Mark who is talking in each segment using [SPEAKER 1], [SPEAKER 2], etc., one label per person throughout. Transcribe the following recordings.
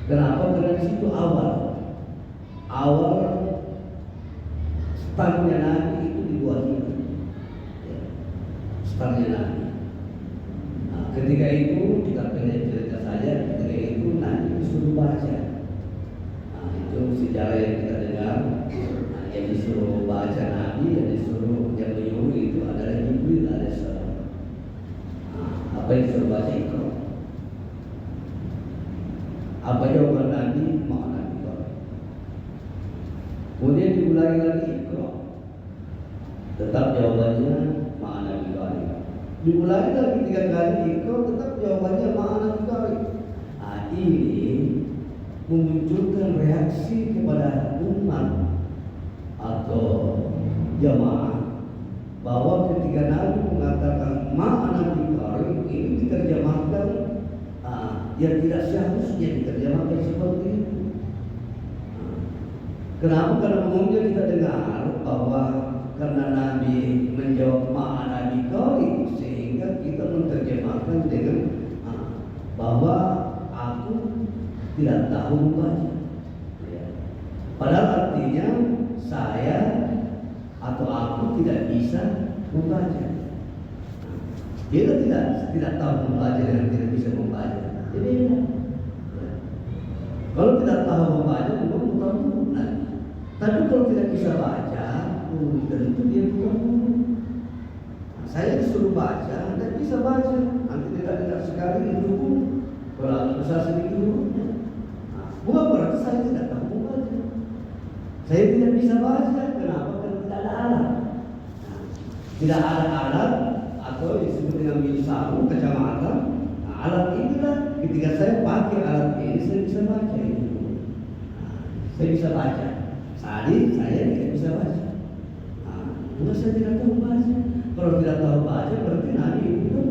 [SPEAKER 1] Kenapa? Karena di situ itu awal startnya Nabi itu dibuat itu, ya, startnya Nabi. Nah, ketika itu kita pendek cerita saja, ketika itu Nabi disuruh baca. Nah, itu sejarah yang kita dengar. Nah, yang disuruh baca Nabi, yang menyuruh itu adalah Jibril alaihissalam. Nah, apa yang disuruh baca itu? Apa jawaban Nabi? Makna Iqra. Kemudian diulangi lagi Iqra. Tetap jawabannya makna Iqra. Diulangi lagi 3 kali Iqra, tetap jawabannya makna Iqra. Nah, ini memunculkan reaksi kepada umat atau jamaah bahwa ketika Nabi mengatakan makna Iqra ini diterjemahkan yang tidak seharusnya diterjemahkan seperti itu. Kenapa? Karena umumnya kita dengar bahwa karena Nabi menjawab makna Iqra sehingga kita menerjemahkan dengan bahwa aku tidak tahu membaca. Padahal artinya saya atau aku tidak bisa membaca. Kita tidak tahu membaca dan tidak bisa membaca. Jadi kalau tidak tahu membaca, memang bukan guru nanti. Tapi kalau tidak bisa baca, tentu dia bukan guru. Saya disuruh baca, tidak bisa baca. Nanti tidak sekali itu pun kalau besar sedikit gurunya. Bukan berarti saya tidak tahu membaca. Saya tidak bisa baca. Kenapa? Karena tidak ada alat. Tidak ada alat atau disebut dengan sarung, kacamata. Alat inilah ketika saya pakai alat ini saya bisa baca itu. Saya bisa baca. Tadi saya tidak bisa baca. Bukan saya tidak tahu baca. Kalau tidak tahu baca berarti Nabi itu.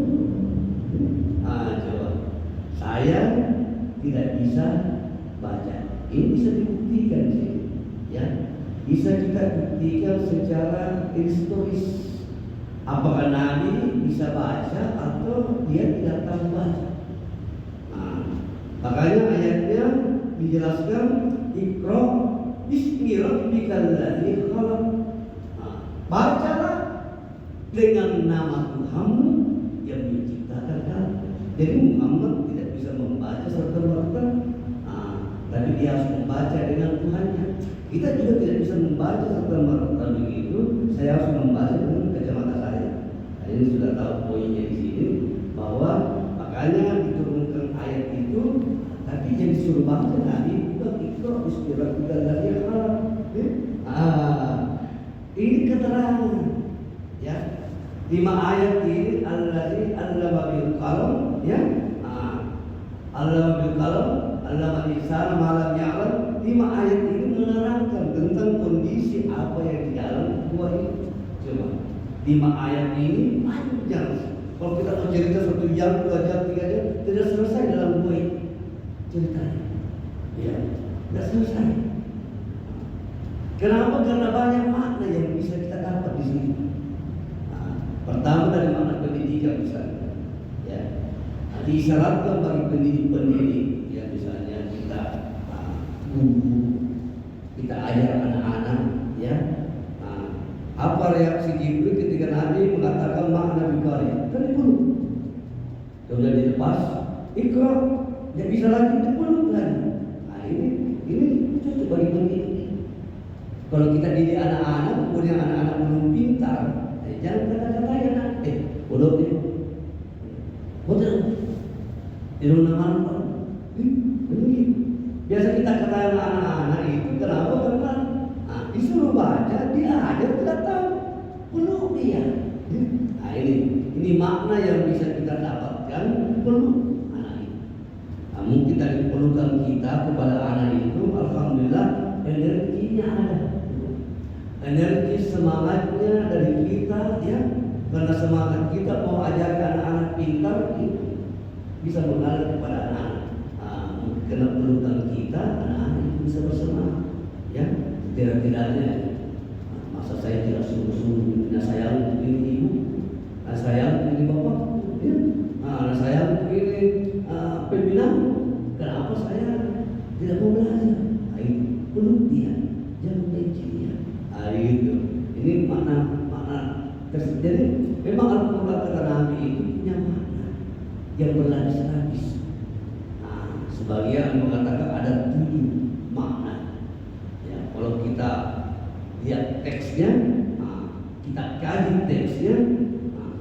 [SPEAKER 1] Coba. Saya tidak bisa baca. Ini bisa dibuktikan sih, ya. Bisa kita buktikan secara historis. Apakah Nabi bisa baca atau dia tidak tahu baca? Makanya ayatnya dijelaskan Iqra bismi rabbikal ladzi khalaq. Bacalah dengan nama Tuhanmu yang menciptakan kamu. Jadi Muhammad tidak bisa membaca serta-merta, tapi dia harus membaca dengan Tuhannya. Kita juga tidak bisa membaca serta-merta begitu. Saya harus membaca dengan kacamata saya. Nah, ini sudah tahu poinnya di sini bahwa makanya diturunkan ayat itu, tapi yang disuruh baca Nabi bukan Iqra bismi rabbikal ladzi khalaq. Ini keterangan, ya. 5 ayat ini allazi 'allama bil qalam, ya. 'Allama bil qalam, 'allama al-insana ma lam ya'lam. 5 ayat ini menerangkan tentang kondisi apa yang di dalam gua itu. Coba 5 ayat ini panjang. Kalau kita mau cerita 1 jam, 2 jam, 3 jam, tidak selesai dalam gua itu ceritanya. Ya, tidak selesai. Kenapa? Karena banyak makna yang bisa kita dapat di sini. Pertama dari makna pendidikan misalnya, ya. Disyaratkan bagi pendidik-pendidik, ya, misalnya kita guru, kita ajar anak-anak, ya. Apa reaksi Jibril ketika Nabi mengatakan makna Iqra? Kan dipeluk. Kemudian dilepas, Iqra, tidak bisa lagi dipeluk lagi. Ini cocok bagi pendidik. Kalau kita didik anak-anak, kemudian anak-anak belum pintar, jangan kata-katanya nak, bodoh deh, bodoh, tidak nama begini. Biasa kita katakan anak-anak itu kenapa? Karena disuruh baca, dia aja tidak tahu, belum dia. Nah ini makna yang bisa kita dapatkan, belum anak itu. Mungkin dari pelukan kita kepada anak itu, alhamdulillah energinya ada. Energi semangatnya dari kita, ya, karena semangat kita mau ajarkan anak pintar itu bisa mengalir kepada anak. Karena pelukan kita, anak-anak itu bisa bersemangat, ya. Tidak-tidaknya masa saya tidak sungguh-sungguh, nah sayang ini ibu, nah sayang ini bapak, ya. Nah sayang ini pembina, kenapa saya tidak mau belajar? dia, jangan benci dia. Itu. Ini makna. Jadi memang Al-Quran kata Nabi itu punya makna yang berlapis-lapis. Sebagian mengatakan ada 7 makna. Ya, kalau kita lihat teksnya, kita kaji teksnya,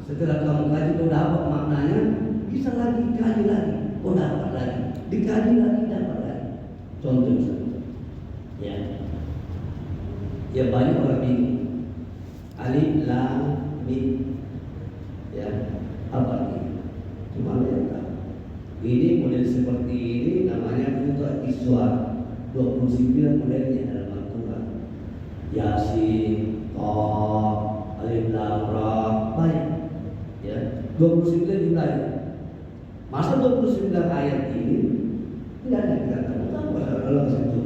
[SPEAKER 1] setelah kamu kaji kau dapat maknanya, bisa lagi kaji lagi, kau dapat lagi, dikaji lagi, dapat lagi. Contoh misalnya, ya banyak orang bingung. Alif lam mim, apa ini? Cuma yang tahu. Ini model seperti ini namanya Futuhat Iswar. 29 modelnya dalam Al-Quran. Yasin, Qaf, Alif Lam Ra, banyak. 29 jumlahnya. Masa 29 ayat ini tidak ada kita tahu Allah itu.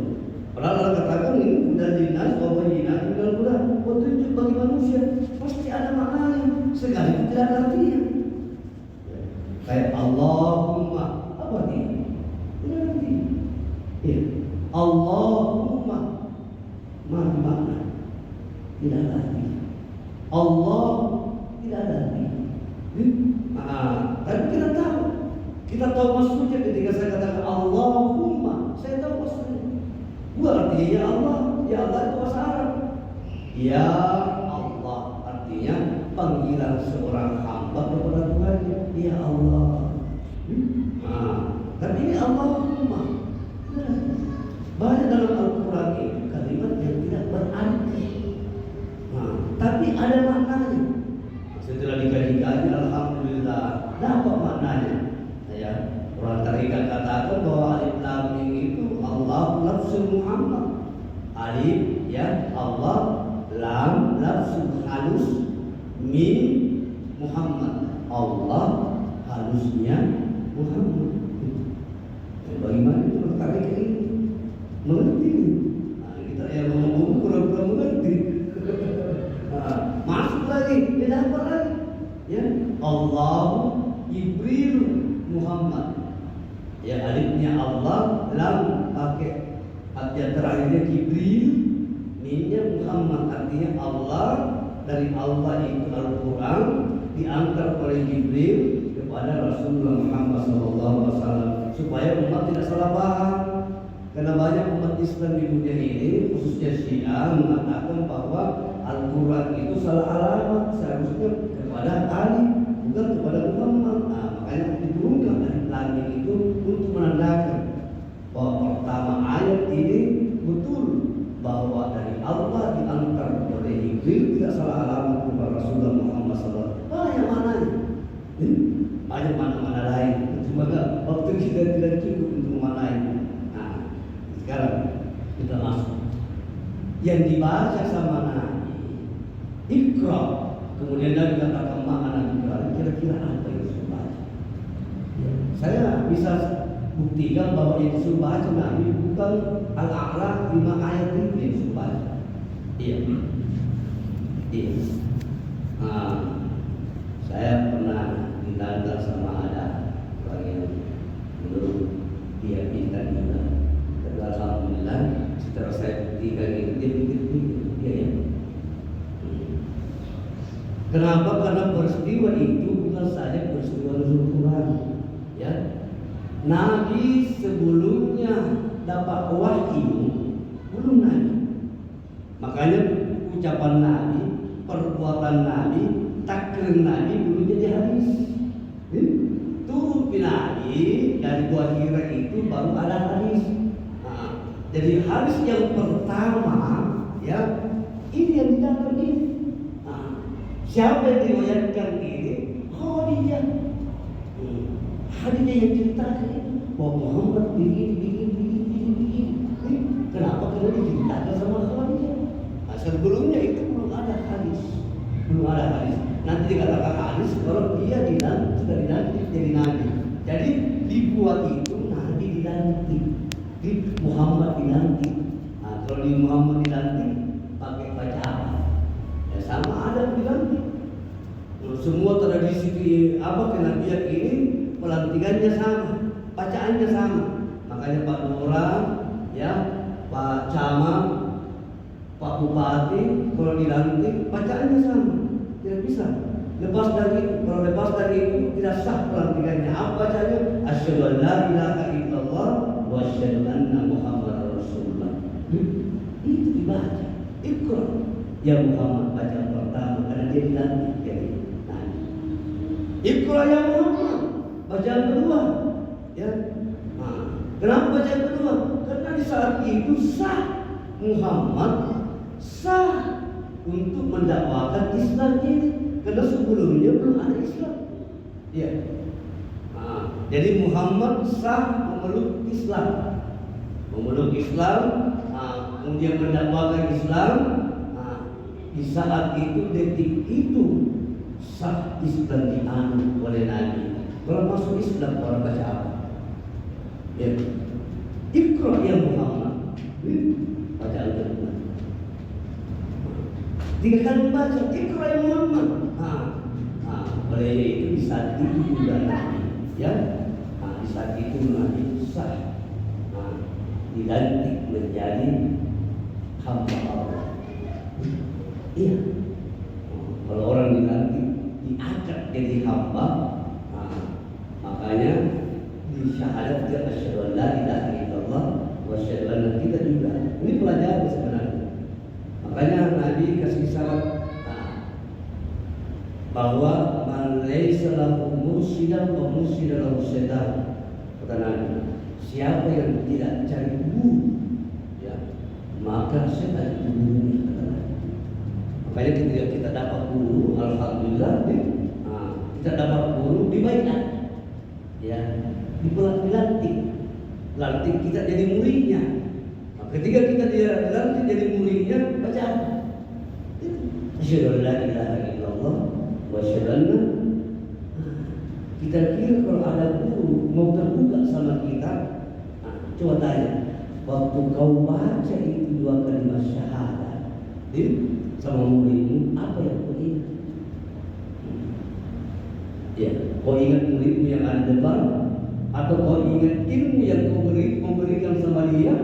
[SPEAKER 1] Padahal Allah katakan ini udah dinas, wabayinat, udah petunjuk bagi manusia. Pasti ada maknanya. Sekalipun tidak ada artinya. Kayak Allahumma, apa ini? Tidak arti. Allahumma, makna tidak ada arti. Allah tidak ada arti. Tapi kita tahu maksudnya ketika saya katakan Allahumma, saya tahu maksudnya. Bukan artinya ya Allah itu bahasa Arab. Ya Allah artinya panggilan seorang hamba kepada Tuhannya. Ya Allah. Tapi ini Allahumma. Banyak dalam Al-Quran itu kalimat yang tidak berarti. Tapi ada maknanya. Setelah dikaji-kaji, alhamdulillah dapat maknanya. Orang tarikat katakan bahwa alif lam mim itu Allah lafzul Muhammad. Alif Allah, lam lafzul halus, mim Muhammad. Allah halusnya Muhammad. Bagaimana itu tarikat ini? Mengerti? Kita yang ngomong kurang mengerti. Masuk lagi, dapat lagi. Allah Jibril Muhammad. Alifnya Allah, lam pakai artinya terakhirnya Jibril, mimnya Muhammad, artinya Allah. Dari Allah itu Al-Quran diantar oleh Jibril kepada Rasulullah Muhammad SAW supaya umat tidak salah paham. Karena banyak umat Islam di dunia ini, khususnya Syiah, mengatakan bahwa Al-Quran itu salah alamat, seharusnya kepada Ali, bukan kepada Muhammad. Makanya diturunkan alif lam mim itu untuk menandakan bahwa pertama ayat ini betul bahwa dari Allah diantar oleh Jibril, tidak salah alamat kepada Rasulullah Muhammad SAW. Banyak maknanya, banyak mana-mana lain. Cuma waktu kita tidak cukup untuk mana itu. Sekarang kita masuk yang dibaca sama Nabi Iqra, kemudian Nabi katakan makna Iqra, kira-kira apa yang disuruh baca? Saya bisa buktikan bahwa yang disuruh baca Nabi bukan Al-A'la 5 ayat itu yang disuruh baca. Iya. Saya pernah ditantang sama ada orang yang menurut dia pintar juga. Alhamdulillah, setelah saya buktikan itu dia pikir. Kenapa? Karena peristiwa itu bukan saja peristiwa nuzul Quran. Nabi sebelumnya dapat wahyu belum Nabi. Makanya ucapan Nabi, perbuatan Nabi, takrir Nabi belum jadi hadis. Turun Nabi dari Gua Hira itu baru ada hadis. Jadi hadis yang pertama ini yang didapat ini. Siapa yang diriwayatkan ini? Khadijah. Khadijah yang ceritakan itu bahwa Muhammad begini. Kenapa? Karena diceritakan sama Khadijah. Sebelumnya itu belum ada hadis. Nanti dikatakan hadis kalau dia sudah dilantik jadi nabi. Jadi dibuat itu Nabi dilantik. Di Muhammad dilantik. Kalau di Muhammad dilantik pakai baca apa? Sama ada dilantik. Semua tradisi kenabian ini pelantikannya sama, bacaannya sama. Makanya Pak Lurah, Pak Camat, Pak Bupati kalau dilantik bacaannya sama, tidak bisa. Lepas dari itu tidak sah pelantikannya. Apa bacanya? Asyhadu an la ilaha illallah wa asyhadu anna Muhammadar Rasulullah. Itu dibaca. Iqra ya Muhammad, bacaan pertama karena dia dilantik jadi nabi. Iqra ya Muhammad, bacaan kedua. Ya. Nah, kenapa bacaan kedua? Karena di saat itu sah Muhammad sah untuk mendakwakan Islam ini, karena sebelumnya belum ada Islam. Ya. Nah, jadi Muhammad sah memeluk Islam, kemudian mendakwakan Islam. Nah, di saat itu, detik itu sah Islam dianut oleh Nabi. Kalau masuk Islam orang baca apa? Ya. Iqra ya Muhammad. Bacaan kedua. Tiga kali baca Iqra ya Muhammad. Oleh itu di saat itu juga Nabi, ya. Di saat itu Nabi sah, dilantik menjadi hamba Allah. Iya. Kalau orang dilantik diangkat jadi hamba, makanya di syahadat dia asyhadu an la ilaha illallah wa asyhadu anna, kita juga. Ini pelajaran sebenarnya. Makanya Nabi kasih syarat bahwa man laisa lahu mursidan wa mursida lahu syaitan. Kata Nabi, siapa yang tidak cari guru, ya, maka setan itu gurunya. Kata Nabi. Makanya ketika kita dapat guru, alhamdulillah, kita dapat guru dibaiat, ya, dilantik kita jadi muridnya. Ketika kita dilantik jadi muridnya, baca apa? Asyhadu an la ilaha illallah wa asyhadu anna. Kita kira kalau ada guru mau terbuka sama kita, coba tanya, waktu kau baca itu 2 kalimat syahadat sama muridmu, apa yang kau ingat? Ya, kau ingat muridmu yang ada depan, atau kau ingat ilmu yang kau memberikan sama dia?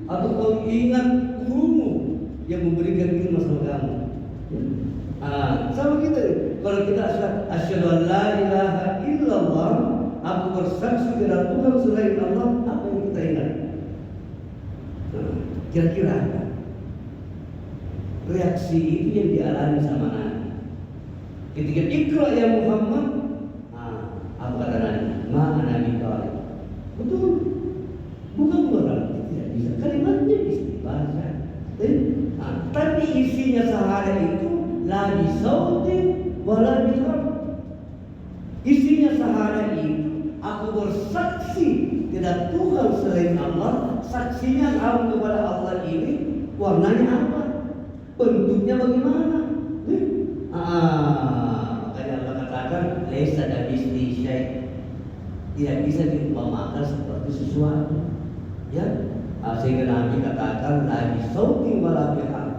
[SPEAKER 1] Atau kau ingat gurumu yang memberikan ilmu sama kamu? Sama kita. Kalau kita asyhadu an la ilaha illallah, aku bersaksi tidak Tuhan selain Allah, apa yang kita ingat? Kira-kira apa? Reaksi itu yang dialami sama Nabi. Ketika Iqra ya Muhammad, apa kata Nabi? Nabi kali. Betul. Bukan berarti tidak bisa. Kalimatnya bisa dibaca. Tapi isinya syahadat itu la bisautin wala biharf. Isinya syahadat itu aku bersaksi tidak Tuhan selain Allah. Saksinya kamu kepada Allah ini warnanya apa? Bentuknya bagaimana? Makanya Allah katakan laisa kamitslihi syai'. Tidak bisa diumpamakan seperti sesuatu. Ya, sehingga Nabi katakan la bisautin wala biharf.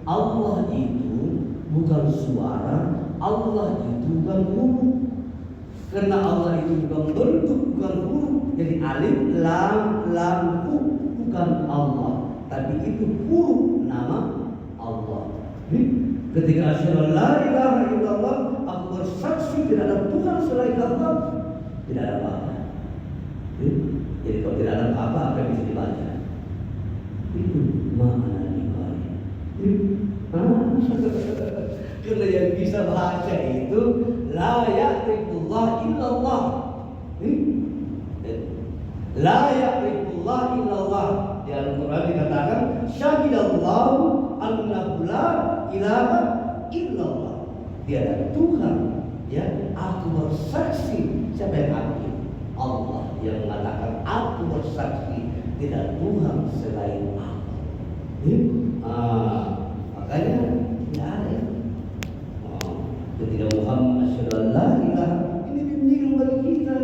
[SPEAKER 1] Allah itu bukan suara, Allah itu bukan huruf. Karena Allah itu bukan bentuk, bukan huruf. Jadi alif, lam, hu bukan Allah, tapi itu huruf nama Allah. Ketika asyhadu la ilaha illallah, aku bersaksi tidak ada Tuhan selain Allah, tidak ada apa-apa. Jadi kalau tidak ada apa-apa, apa yang bisa dibaca? Itu makna dibalik. Karena yang bisa baca itu la ya'rifullah illallah. La ya'rifullah illallah. Di Al-Quran dikatakan syahidallahu annahu la ilaha illallah. Tiada Tuhan, ya, aku bersaksi. Siapa yang aku? Allah yang mengatakan aku bersaksi tidak Tuhan selain aku. Makanya tidak ada. Ketika Muhammad asyhadu an la ilaha, ini bimbingan bagi kita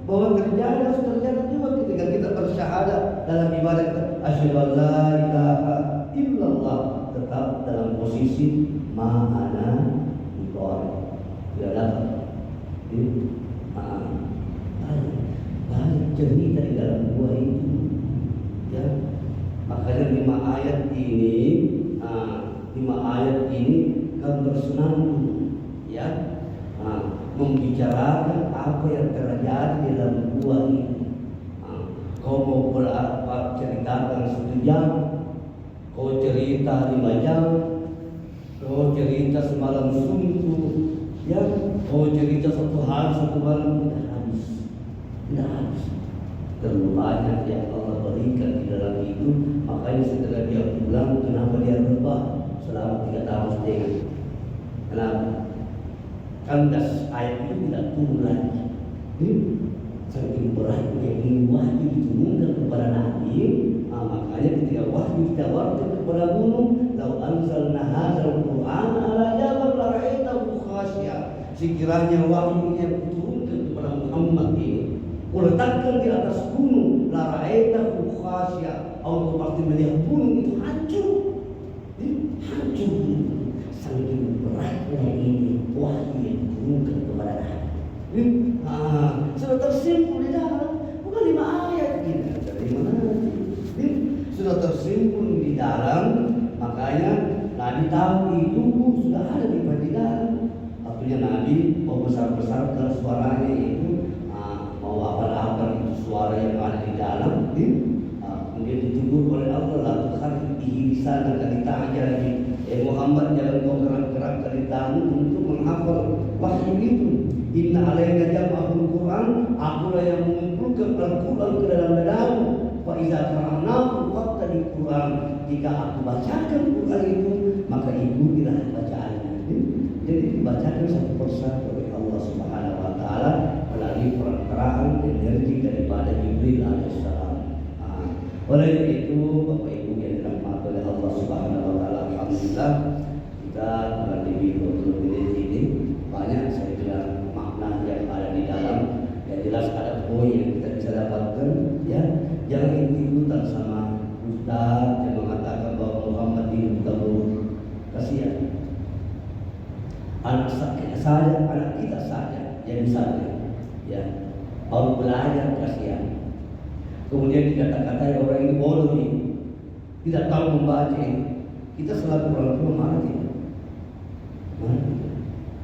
[SPEAKER 1] bahwa terjadi harus terjadi juga ketika kita bersyahadat dalam ibadah kita. Asyhadu an la ilaha illallah, tetap dalam posisi ma'ana iqrar. Tidak dapat. Banyak cerita di dalam gua itu, ya. Makanya 5 ayat ini 5 ayat ini kan bersenandung, ya, membicarakan apa yang terjadi dalam gua ini. Kau mau berapa ceritakan 1 jam, kau cerita 5 jam, kau cerita semalam suntuk, ya, kau cerita 1 hari 1 malam, tidak habis, tidak habis. Terlalu banyak yang Allah berikan di dalam itu. Makanya setelah dia pulang, kenapa dia berubah selama 3 tahun setengah? Kenapa? Kandas ayat itu tidak turun lagi. Saking beratnya ini wahyu diturunkan kepada Nabi. Makanya ketika wahyu ditawarkan kepada gunung, lau anzalna hadzal Qur'an ala jabal la ra'aitahu khashi'a. Sekiranya wahyu yang diturunkan kepada Muhammad ini letakkan di atas gunung, la ra'aitahu khashi'a, Allah pasti melihat gunung itu hancur. Hancur. Saking beratnya ini wahyu yang diturunkan kepada Nabi. Sudah tersimpul di dalam, bukan 5 ayat ini. Dari mana? Sudah tersimpul di dalam, makanya Nabi tahu itu sudah ada di dalam. Waktunya Nabi mau besar-besarkan suaranya itu, mau apa-apa itu suara yang ada di dalam, kemudian ditegur oleh Allah, lalu kan di sana kan ditanya lagi, Muhammad jangan kau gerak-gerak lidahmu untuk menghafal wahyu itu. Inna alaina jam'ahul Quran, akulah yang mengumpulkan Al-Quran ke dalam dadamu. Fa iza qara'nahu fattabi' Quran. Jika aku bacakan Quran itu, maka ikutilah bacaannya. Jadi dibacakan satu persatu oleh Allah Subhanahu wa taala melalui perantaraan energi daripada Jibril alaihissalam. Oleh itu, Bapak Ibu yang dirahmati oleh Allah Subhanahu wa taala, alhamdulillah kita kurang lebih 20 menit ini banyak saya bilang makna yang ada di dalam. Yang jelas ada poin yang kita bisa dapatkan, ya. Jangan ikut-ikutan sama ustaz yang mengatakan bahwa Muhammad ini bukan buruk. Kasihan. Anak kita saja yang misalnya, ya, baru belajar, kasihan. Kemudian dikata-katai orang ini bodoh nih, tidak tahu membaca ini. Kita selaku orang tua marah tidak?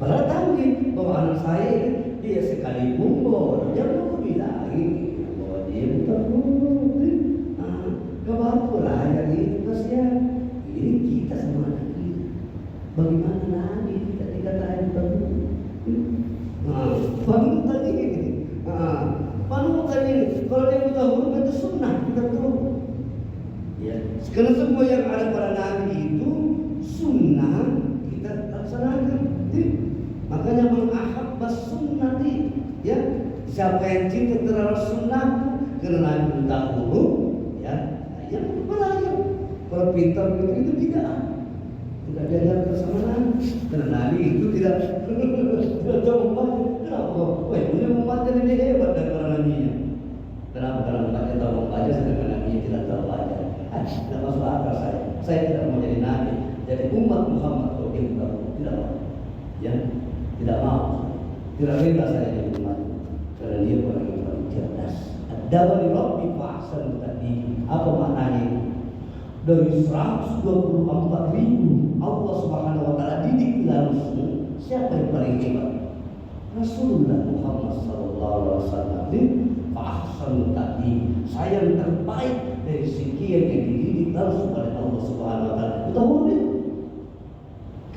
[SPEAKER 1] Padahal tahu nih bahwa anak saya dia sekalipun bodoh, jangan aku bilangin bahwa dia bukan bodoh. Kabar belajar itu kasihan. Ini kita sama anak kita. Bagaimana lagi kita dikatain bukan bodoh? Panutan ini. Panutan ini. Kalau dia buta huruf itu sunnah, kita tahu. Ya, karena semua yang ada pada Nabi itu sunnah kita laksanakan. Makanya mengahabbas sunnati, ya, siapa yang cinta terhadap sunnah karena Nabi buta huruf, ya, yang belajar. Kalau pintar itu tidak diajarkan sama Nabi. Karena Nabi itu tidak tahu membaca. Kenapa? Wah, ini membaca lebih hebat daripada Nabi-nya. Kenapa? Karena membaca tahu membaca sedangkan Nabi tidak tahu baca. Tidak masuk akal saya. Saya tidak mau jadi Nabi, jadi umat Muhammad kalau dia bukan tidak mau. Ya, tidak mau. Tidak rela saya jadi umat. Karena dia orang yang paling cerdas. Adabani Rabbi fa'ahsan tadi. Apa maknanya? Dari 124.000 Allah Subhanahu wa taala didik langsung. Siapa yang paling hebat? Rasulullah Muhammad sallallahu alaihi wasallam. Fa'ahsan tadi. Saya yang terbaik dari sekian yang dididik langsung oleh Allah Subhanahu wa taala. Betul boleh?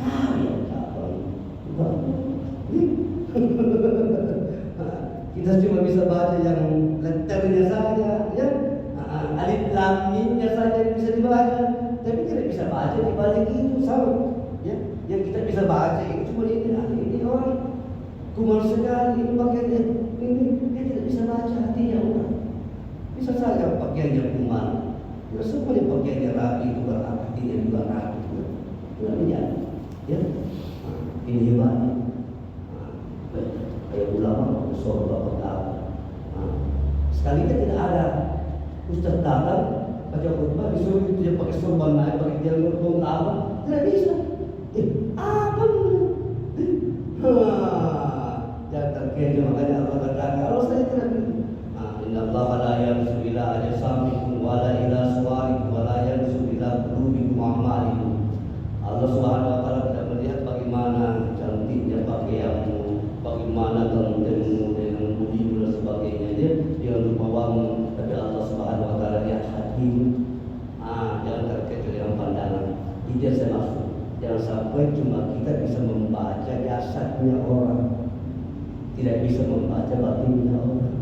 [SPEAKER 1] Kaya kita cuma bisa baca yang letternya saja, ya. Alif lam mimnya saja yang bisa dibaca, tapi tidak bisa baca di balik itu sama, ya. Yang kita bisa baca itu cuma ini orang kumal sekali ini pakaiannya ini dia tidak bisa baca hatinya orang. Bisa saja pakaiannya kumal, ya, semuanya pakaiannya rapi itu hatinya juga rapi, tidak menjadi, ya. Ini hebatnya. Kayak ulama, profesor, bapak. Sekalinya tidak ada ustaz datang baca khutbah disuruh itu dia pakai sorban naik pakai jalur bong apa tidak bisa. Apa jangan terkejut. Makanya Allah katakan kalau saya tidak inna Allah la yanzuru ila ajsamikum wa la ila suwarikum wa la yanzuru ila qulubikum wa a'malikum. Allah Pegawai cuma kita bisa membaca jasadnya orang, tidak bisa membaca batinnya orang.